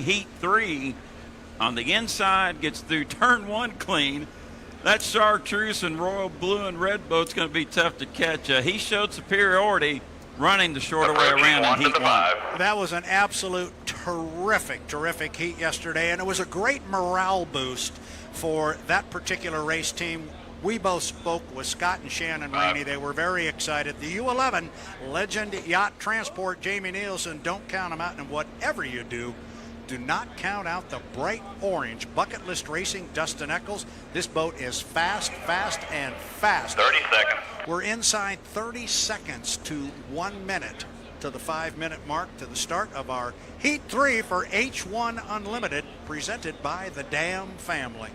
Heat 3 on the inside, gets through turn 1 clean. That Chartreuse and Royal Blue and Red boat's going to be tough to catch. He showed superiority running the shorter way around in Heat 1. That was an absolute terrific heat yesterday, and it was a great morale boost for that particular race team. We both spoke with Scott and Shannon Rainey. They were very excited. The U11 Legend Yacht Transport, Jamie Nielsen, don't count them out, and whatever you do not count out the bright orange Bucket List Racing Dustin Eccles. This boat is fast, and fast. 30 seconds. We're inside 30 seconds to 1 minute to the 5-minute mark to the start of our Heat 3 for H1 Unlimited, presented by the Dam family.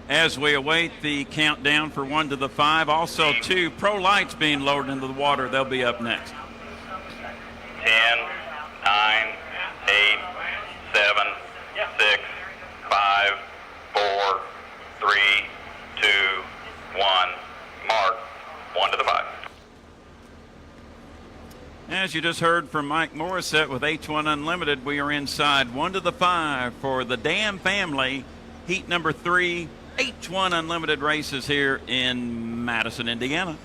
As we await the countdown for 1 to the 5, also 2 Pro Lights being lowered into the water. They'll be up next. 10, 9, 8, 7, 6, 5, 4, 3, 2, 1. Mark. 1 to the 5. As you just heard from Mike Morissette with H1 Unlimited, we are inside 1 to the 5 for the Dam family. Heat number 3, H1 Unlimited races here in Madison, Indiana.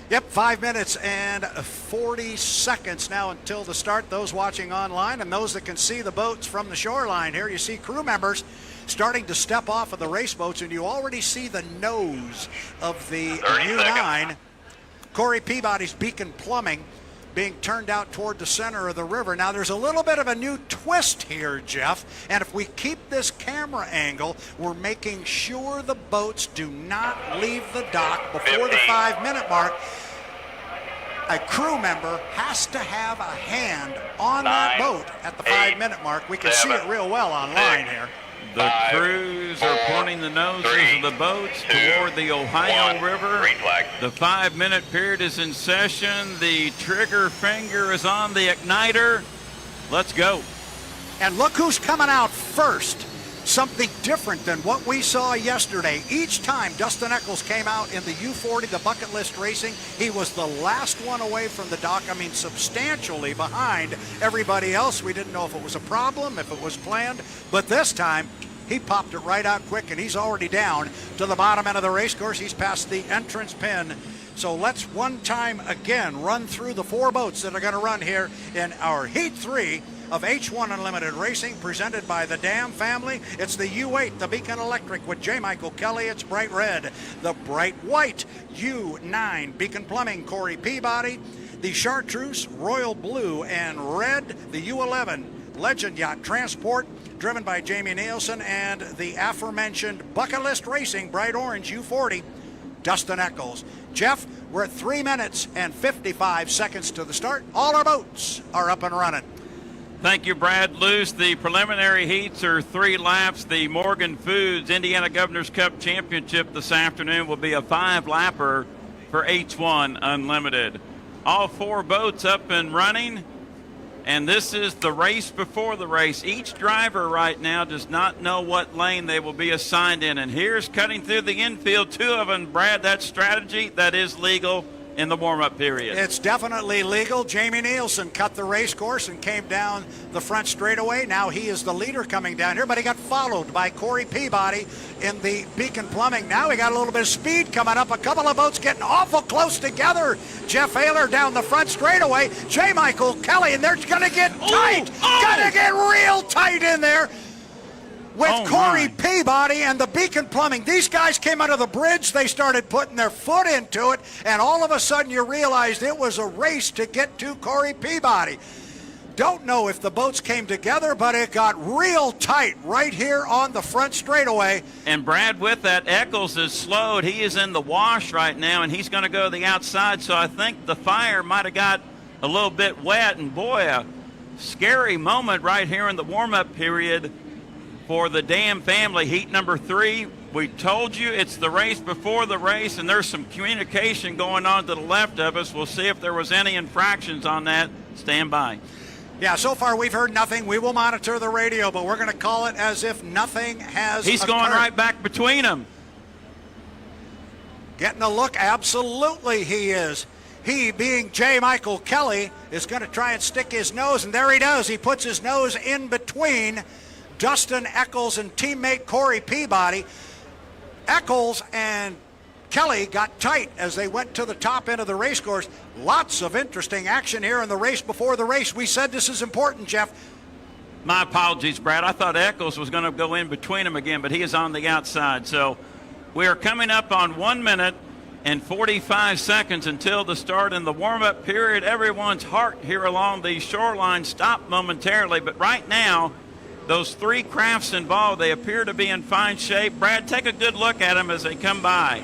Yep, 5 minutes and 40 seconds now until the start. Those watching online and those that can see the boats from the shoreline here, you see crew members starting to step off of the race boats, and you already see the nose of the U9. Corey Peabody's Beacon Plumbing being turned out toward the center of the river. Now there's a little bit of a new twist here, Jeff, and if we keep this camera angle, we're making sure the boats do not leave the dock before the 5-minute mark. A crew member has to have a hand on that boat at the 5-minute mark. We can see it real well online here. The crews are pointing the noses of the boats toward the Ohio River. The 5-minute period is in session. The trigger finger is on the igniter. Let's go. And look who's coming out first. Something different than what we saw yesterday. Each time Dustin Eccles came out in the U40, the Bucket List Racing, he was the last one away from the dock. I mean, substantially behind everybody else. We didn't know if it was a problem, if it was planned, but this time he popped it right out quick, and he's already down to the bottom end of the race course. He's past the entrance pin. So let's one time again run through the 4 boats that are going to run here in our Heat 3 of H1 Unlimited Racing, presented by the Dam family. It's the U8, the Beacon Electric with J. Michael Kelly. It's bright red. The bright white U9, Beacon Plumbing, Corey Peabody. The Chartreuse, Royal Blue and Red, the U11, Legend Yacht Transport, driven by Jamie Nielsen, and the aforementioned Bucket List Racing, bright orange U40, Dustin Eccles. Jeff, we're at 3 minutes and 55 seconds to the start. All our boats are up and running. Thank you, Brad Luce. The preliminary heats are 3 laps. The Morgan Foods Indiana Governor's Cup Championship this afternoon will be a 5-lapper for H1 Unlimited. All 4 boats up and running, and this is the race before the race. Each driver right now does not know what lane they will be assigned in, and here's cutting through the infield 2 of them. Brad, that strategy, that is legal in the warm-up period. It's definitely legal. Jamie Nielsen cut the race course and came down the front straightaway. Now he is the leader coming down here, but he got followed by Corey Peabody in the Beacon Plumbing. Now he got a little bit of speed coming up. A couple of boats getting awful close together. Jeff Ayler down the front straightaway. J. Michael Kelly, and they're going to get tight. Going to get real tight in there with Corey Peabody and the Beacon Plumbing. These guys came out of the bridge. They started putting their foot into it, and all of a sudden you realized it was a race to get to Corey Peabody. Don't know if the boats came together, but it got real tight right here on the front straightaway. And Brad, with that, Eccles is slowed. He is in the wash right now, and he's going to go to the outside, so I think the fire might have got a little bit wet, and boy, a scary moment right here in the warm-up period for the Dam family. Heat number 3, we told you it's the race before the race, and there's some communication going on to the left of us. We'll see if there was any infractions on that. Stand by. Yeah, so far we've heard nothing. We will monitor the radio, but we're going to call it as if nothing has He's occurred. going right back between them. Getting a look, absolutely he is. He, being J. Michael Kelly, is going to try and stick his nose, and there he does. He puts his nose in between Dustin Eccles and teammate Corey Peabody. Eccles and Kelly got tight as they went to the top end of the race course. Lots of interesting action here in the race before the race. We said this is important, Jeff. My apologies, Brad. I thought Eccles was going to go in between them again, but he is on the outside. So we are coming up on 1 minute and 45 seconds until the start in the warm-up period. Everyone's heart here along the shoreline stopped momentarily, but right now, those three crafts involved, they appear to be in fine shape. Brad, take a good look at them as they come by.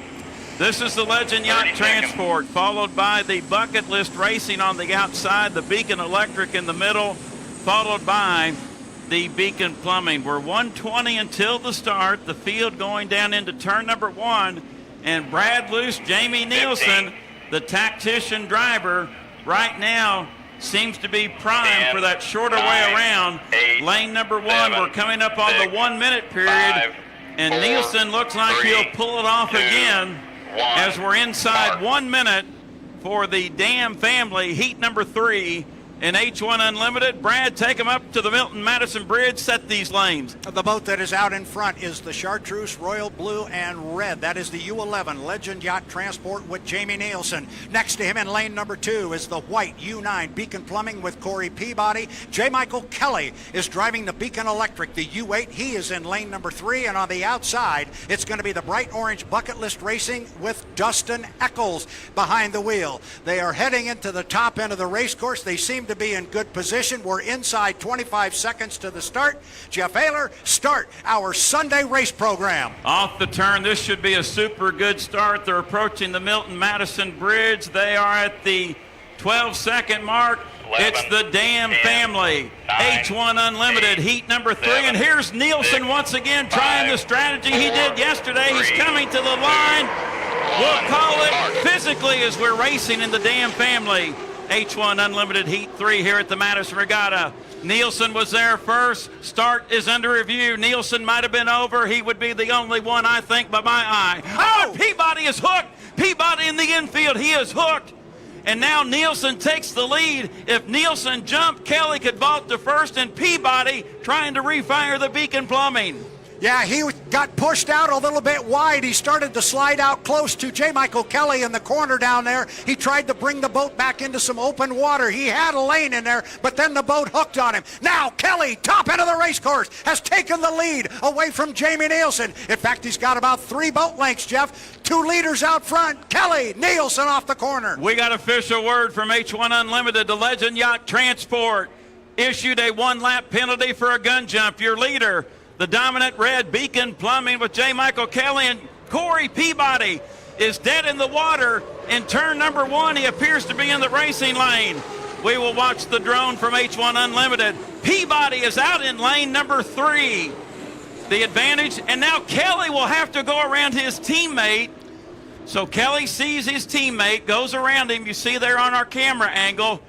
This is the Legend Yacht Transport, followed by the Bucket List Racing on the outside, the Beacon Electric in the middle, followed by the Beacon Plumbing. We're 1:20 until the start, the field going down into turn number 1. And Brad Luce, Jamie Nielsen, the tactician driver, right now seems to be primed for that shorter way around. Lane number 1, we're coming up on the 1 minute period. And Nielsen looks like he'll pull it off again as we're inside 1 minute for the Dam family, heat number 3. In H1 Unlimited. Brad, take them up to the Milton-Madison Bridge. Set these lanes. The boat that is out in front is the Chartreuse Royal Blue and Red. That is the U11 Legend Yacht Transport with Jamie Nielsen. Next to him in lane number 2 is the white U9 Beacon Plumbing with Corey Peabody. J. Michael Kelly is driving the Beacon Electric, the U8. He is in lane number 3. And on the outside, it's going to be the bright orange Bucket List Racing with Dustin Eccles behind the wheel. They are heading into the top end of the race course. They seem to be in good position. We're inside 25 seconds to the start. Jeff Ayler, start our Sunday race program. Off the turn, this should be a super good start. They're approaching the Milton-Madison Bridge. They are at the 12-second mark. 11, it's the Dam 10, family. 9, H1 Unlimited, 8, heat number 3. 7, and here's Nielsen 6, once again trying 5, the strategy he 4, did yesterday. 3, He's coming to the line. We'll call it physically as we're racing in the Dam family. H1 Unlimited Heat 3 here at the Madison Regatta. Nielsen was there first. Start is under review. Nielsen might have been over. He would be the only one, I think, by my eye. Oh, Peabody is hooked. Peabody in the infield. He is hooked. And now Nielsen takes the lead. If Nielsen jumped, Kelly could vault to first, and Peabody trying to refire the Beacon Plumbing. Yeah, he got pushed out a little bit wide. He started to slide out close to J. Michael Kelly in the corner down there. He tried to bring the boat back into some open water. He had a lane in there, but then the boat hooked on him. Now Kelly, top end of the race course, has taken the lead away from Jamie Nielsen. In fact, he's got about 3 boat lengths, Jeff. 2 leaders out front. Kelly, Nielsen off the corner. We got official word from H1 Unlimited. The Legend Yacht Transport issued a 1-lap penalty for a gun jump. Your leader, the dominant red Beacon Plumbing with J. Michael Kelly, and Corey Peabody is dead in the water in turn number 1. He appears to be in the racing lane. We will watch the drone from H1 Unlimited. Peabody is out in lane number 3. The advantage, and now Kelly will have to go around his teammate. So Kelly sees his teammate, goes around him. You see there on our camera angle.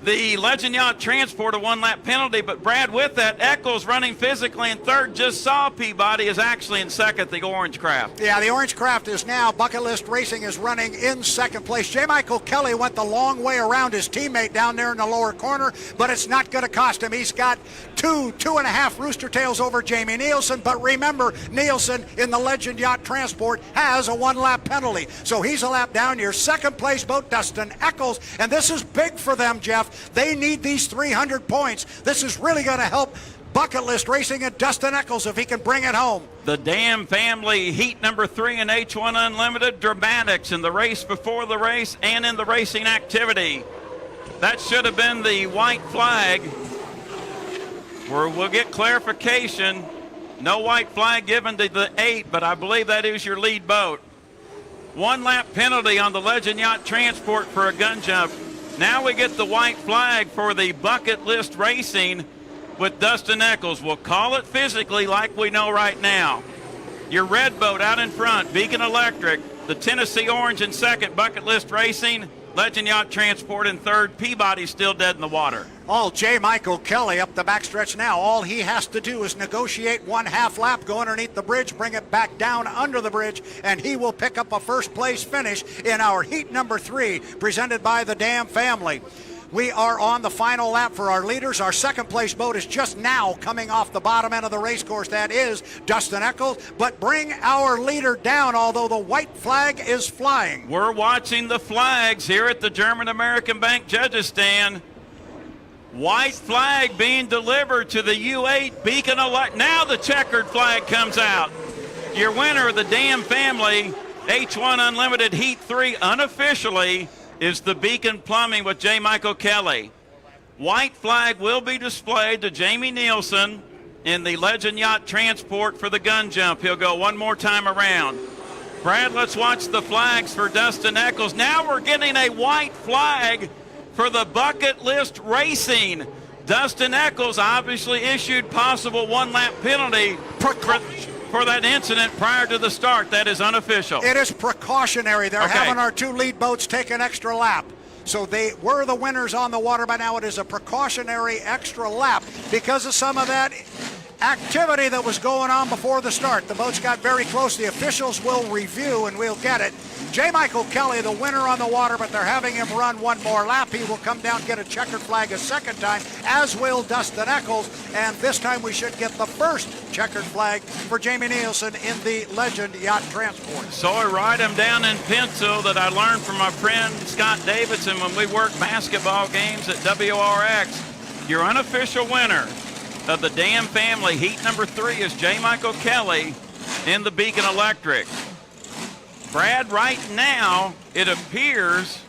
The Legend Yacht Transport, a 1-lap penalty, but Brad, with that, Eccles running physically in third, just saw Peabody is actually in second, the Orange Craft. Yeah, the Orange Craft is now, Bucket List Racing is running in second place. J. Michael Kelly went the long way around his teammate down there in the lower corner, but it's not going to cost him. He's got 2.5 rooster tails over Jamie Nielsen, but remember, Nielsen in the Legend Yacht Transport has a 1-lap penalty, so he's a lap down here. Second place boat, Dustin Eccles, and this is big for them, Jeff. They need these 300 points. This is really going to help Bucket List Racing and Dustin Eccles if he can bring it home. The Dam family, heat number 3 in H1 Unlimited. Dramatics in the race before the race and in the racing activity. That should have been the white flag, where we'll get clarification. No white flag given to the 8, but I believe that is your lead boat. 1-lap penalty on the Legend Yacht Transport for a gun jump. Now we get the white flag for the Bucket List Racing with Dustin Eccles. We'll call it physically like we know right now. Your red boat out in front, Beacon Electric. The Tennessee Orange in second, Bucket List Racing. Legend Yacht Transport in third. Peabody still dead in the water. Oh, J. Michael Kelly up the backstretch now. All he has to do is negotiate 1/2 lap, go underneath the bridge, bring it back down under the bridge, and he will pick up a first place finish in our heat number 3, presented by the Dam family. We are on the final lap for our leaders. Our second place boat is just now coming off the bottom end of the race course. That is Dustin Eccles. But bring our leader down, although the white flag is flying. We're watching the flags here at the German American Bank judges stand. White flag being delivered to the U8 Beacon Elect. Now the checkered flag comes out. Your winner, the Dam family, H1 Unlimited Heat 3 unofficially, is the Beacon Plumbing with J. Michael Kelly. White flag will be displayed to Jamie Nielsen in the Legend Yacht Transport for the gun jump. He'll go one more time around. Brad, let's watch the flags for Dustin Eccles. Now we're getting a white flag for the Bucket List Racing. Dustin Eccles obviously issued possible one-lap penalty for that incident prior to the start. That is unofficial. It is precautionary. They're having our 2 lead boats take an extra lap. So they were the winners on the water, but now it is a precautionary extra lap because of some of that activity that was going on before the start. The boats got very close. The officials will review and we'll get it. J. Michael Kelly, the winner on the water, but they're having him run one more lap. He will come down, get a checkered flag a second time, as will Dustin Eccles. And this time we should get the first checkered flag for Jamie Nielsen in the Legend Yacht Transport. So I write him down in pencil that I learned from my friend Scott Davidson when we worked basketball games at WRX. Your unofficial winner of the Dam family heat number 3 is J. Michael Kelly in the Beacon Electric. Brad, right now it appears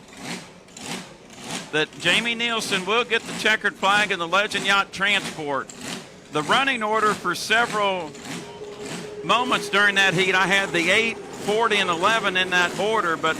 that Jamie Nielsen will get the checkered flag in the Legend Yacht Transport. The running order for several moments during that heat, I had the 8, 40, and 11 in that order, but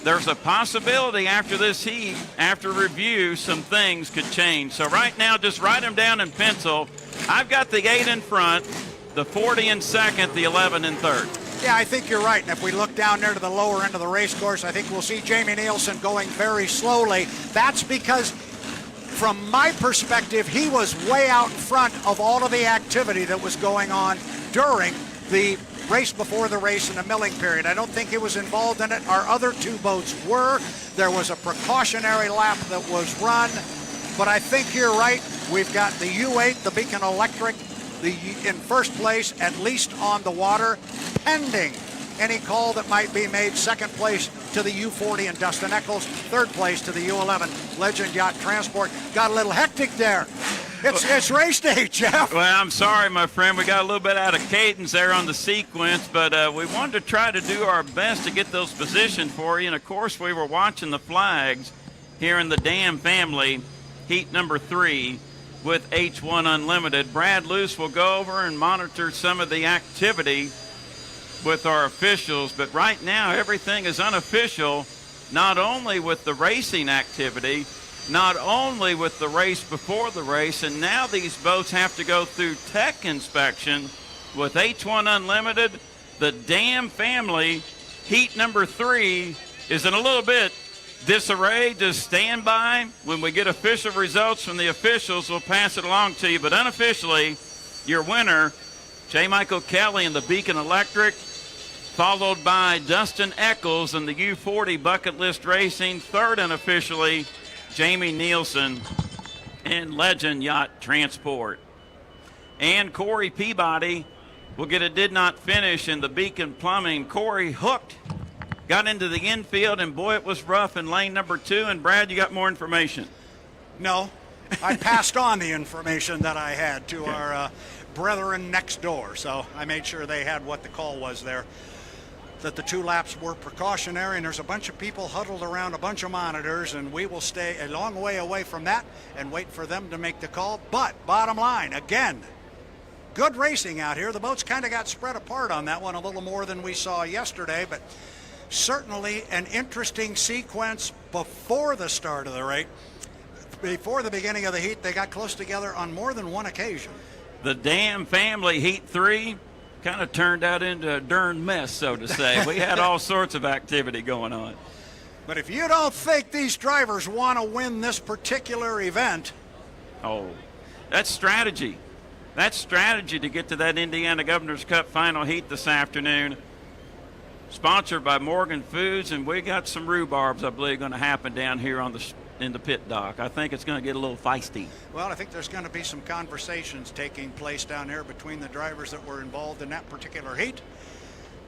there's a possibility after this heat, after review, some things could change. So right now, just write them down in pencil. I've got the 8 in front, the 40 in second, the 11 in third. Yeah, I think you're right. And if we look down there to the lower end of the race course, I think we'll see Jamie Nielsen going very slowly. That's because, from my perspective, he was way out in front of all of the activity that was going on during the race before the race and the milling period. I don't think he was involved in it. Our other 2 boats were. There was a precautionary lap that was run. But I think you're right. We've got the U8, the Beacon Electric, in first place, at least on the water, pending any call that might be made. Second place to the U40 and Dustin Eccles. Third place to the U11 Legend Yacht Transport. Got a little hectic there. It's race day, Jeff. Well, I'm sorry, my friend. We got a little bit out of cadence there on the sequence, but we wanted to try to do our best to get those positioned for you. And, of course, we were watching the flags here in the Dam family, heat number 3 with H1 Unlimited. Brad Luce will go over and monitor some of the activity with our officials, but right now everything is unofficial, not only with the racing activity, not only with the race before the race, and now these boats have to go through tech inspection with H1 Unlimited. The Dam family heat number 3 is in a little bit disarray. Just stand by. When we get official results from the officials, we'll pass it along to you. But unofficially, your winner, J. Michael Kelly in the Beacon Electric, followed by Dustin Eccles in the U40 Bucket List Racing. Third unofficially, Jamie Nielsen in Legend Yacht Transport. And Corey Peabody will get a did not finish in the Beacon Plumbing. Corey hooked, got into the infield, and boy, it was rough in lane number 2. And Brad, you got more information? No, I passed on the information that I had to our brethren next door. So I made sure they had what the call was there, that the 2 laps were precautionary, and there's a bunch of people huddled around a bunch of monitors, and we will stay a long way away from that and wait for them to make the call. But bottom line, again, good racing out here. The boats kind of got spread apart on that one a little more than we saw yesterday, but certainly an interesting sequence before the start of the race. Before the beginning of the heat, they got close together on more than one occasion. The Dam family heat 3 kind of turned out into a darn mess, so to say. We had all sorts of activity going on. But if you don't think these drivers want to win this particular event, Oh, that's strategy. That's strategy to get to that Indiana Governor's Cup final heat this afternoon. Sponsored by Morgan Foods, and we got some rhubarbs, I believe, going to happen down here in the pit dock. I think it's going to get a little feisty. well, I think there's going to be some conversations taking place down there between the drivers that were involved in that particular heat.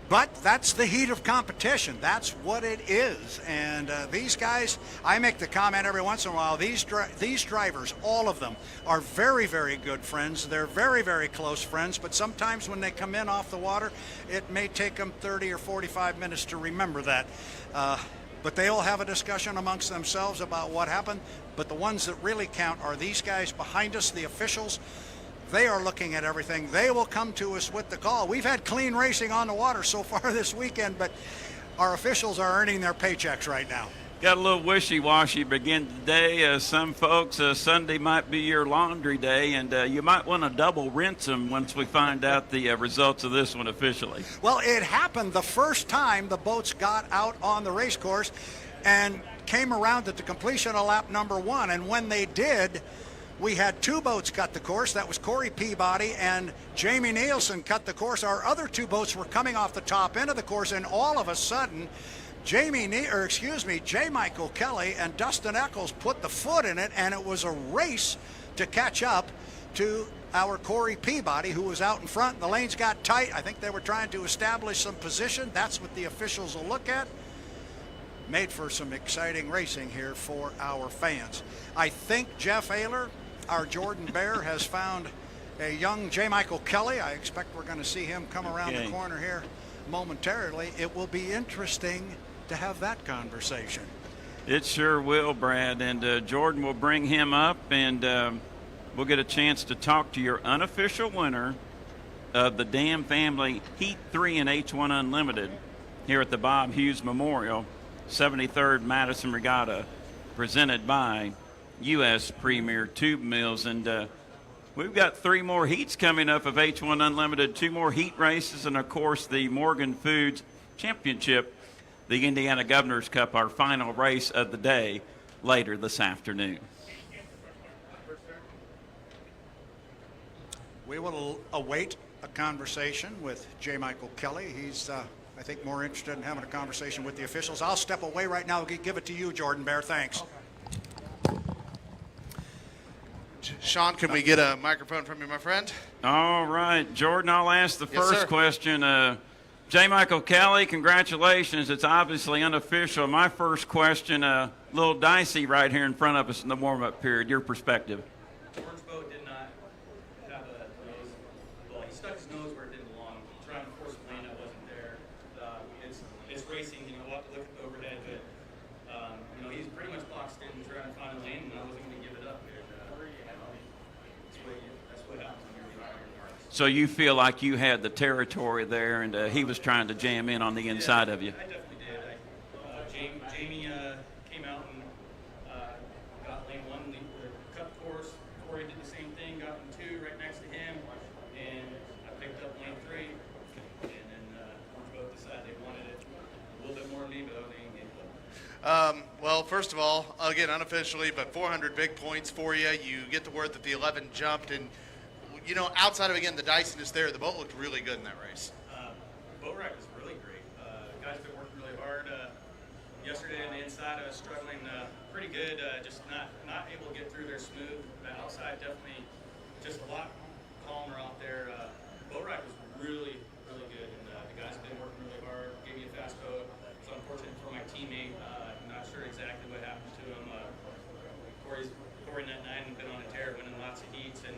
But that's the heat of competition. That's what it is. And these guys, I make the comment every once in a while, these drivers, all of them, are very, very good friends. They're very, very close friends. But sometimes when they come in off the water, it may take them 30 or 45 minutes to remember that. But they all have a discussion amongst themselves about what happened. But the ones that really count are these guys behind us, the officials. They are looking at everything. They will come to us with the call. We've had clean racing on the water so far this weekend, but our officials are earning their paychecks right now. Got a little wishy-washy begin today. Some folks, Sunday might be your laundry day, and you might want to double rinse them once we find out the results of this one officially. Well, it happened the first time the boats got out on the race course and came around at the completion of lap number 1, and when they did, we had 2 boats cut the course. That was Corey Peabody and Jamie Nielsen cut the course. Our other 2 boats were coming off the top end of the course, and all of a sudden, J. Michael Kelly and Dustin Eccles put the foot in it, and it was a race to catch up to our Corey Peabody, who was out in front. The lanes got tight. I think they were trying to establish some position. That's what the officials will look at. Made for some exciting racing here for our fans. I think Jeff Ayler, our Jordan Bear, has found a young J. Michael Kelly. I expect we're going to see him come around the corner here momentarily. It will be interesting to have that conversation. It sure will, Brad. And Jordan will bring him up, and we'll get a chance to talk to your unofficial winner of the Dam Family Heat 3 and H1 Unlimited here at the Bob Hughes Memorial 73rd Madison Regatta, presented by U.S. Premier Tube Mills. And we've got 3 more heats coming up of H1 Unlimited, 2 more heat races, and of course the Morgan Foods Championship, the Indiana Governor's Cup, our final race of the day, later this afternoon. We will await a conversation with J. Michael Kelly. He's, I think, more interested in having a conversation with the officials. I'll step away right now and give it to you, Jordan Bear. Thanks. Sean, can we get a microphone from you, my friend? All right, Jordan, I'll ask the first sir. question. J. Michael Kelly, congratulations. It's obviously unofficial. My first question, a little dicey right here in front of us in the warm-up period. Your perspective. Orange boat did not have a nose. Well, he stuck his nose where it didn't belong, trying to force a lane that wasn't there. It's racing, we'll have to look at the overhead, but, he's pretty much boxed in trying to find a lane, and I wasn't going to give it up. That's what happens when you're iron marks. So you feel like you had the territory there, and he was trying to jam in on the inside of you. I definitely did. Jamie came out and got lane 1, cut the course. Corey did the same thing, got in 2 right next to him, and I picked up lane 3. And then Orange Boat decided they wanted it a little bit more than me, but they didn't get it. Well, first of all, again, unofficially, but 400 big points for you. You get the word that the 11 jumped, and, outside of, again, the diciness there, the boat looked really good in that race. Boat ride was really great. Guys been working really hard. Yesterday on the inside, I was struggling pretty good, just not able to get through there smooth. The outside definitely just a lot calmer out there. Boat ride was really, really good, and the guys have been working really hard. Gave me a fast boat. It's unfortunate for my teammate. I'm not sure exactly what happened to him. Corey Net 9 had been on a tear, winning lots of heats, and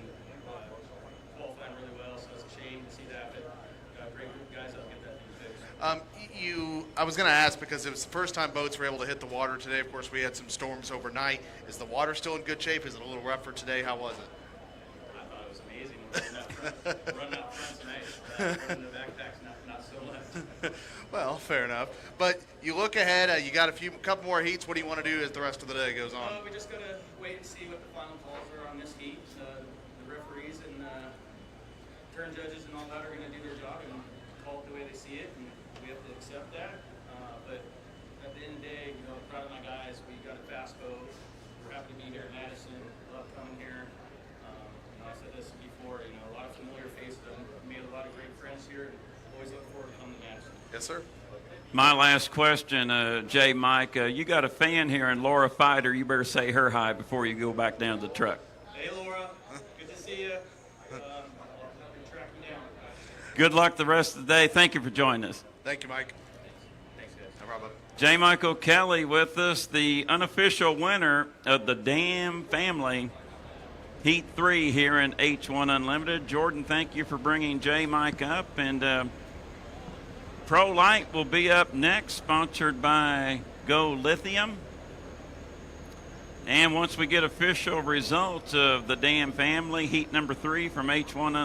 qualifying really well, so it's a shame to see that, but great group of guys that'll get that thing fixed. I was going to ask, because it was the first time boats were able to hit the water today. Of course, we had some storms overnight. Is the water still in good shape? Is it a little rougher today? How was it? I thought it was amazing running out front tonight. Running the backpacks, not so much. Well, fair enough. But you look ahead. You got couple more heats. What do you want to do as the rest of the day goes on? We just got to wait and see what the final calls are on this heat. The referees and turn judges and all that are going to do their job and call it the way they see it, and we have to accept that. But at the end of the day, proud of my guys. We got a fast boat. We're happy to be here at Madison. Love coming here. I said this before, a lot of familiar faces. I've made a lot of great friends here. Always look forward to coming to Madison. Yes, sir. My last question, Jay, Mike, you got a fan here in Laura Fighter. You better say her hi before you go back down to the truck. Hey, Laura. Good to see you. Track me down. Good luck the rest of the day. Thank you for joining us. Thank you, Mike. Thanks, guys. No problem. J. Michael Kelly with us, the unofficial winner of the Dam Family Heat 3 here in H1 Unlimited. Jordan, thank you for bringing J. Mike up. And Pro Light will be up next, sponsored by Go Lithium. And once we get official results of the Dam Family Heat number 3 from H1 Unlimited,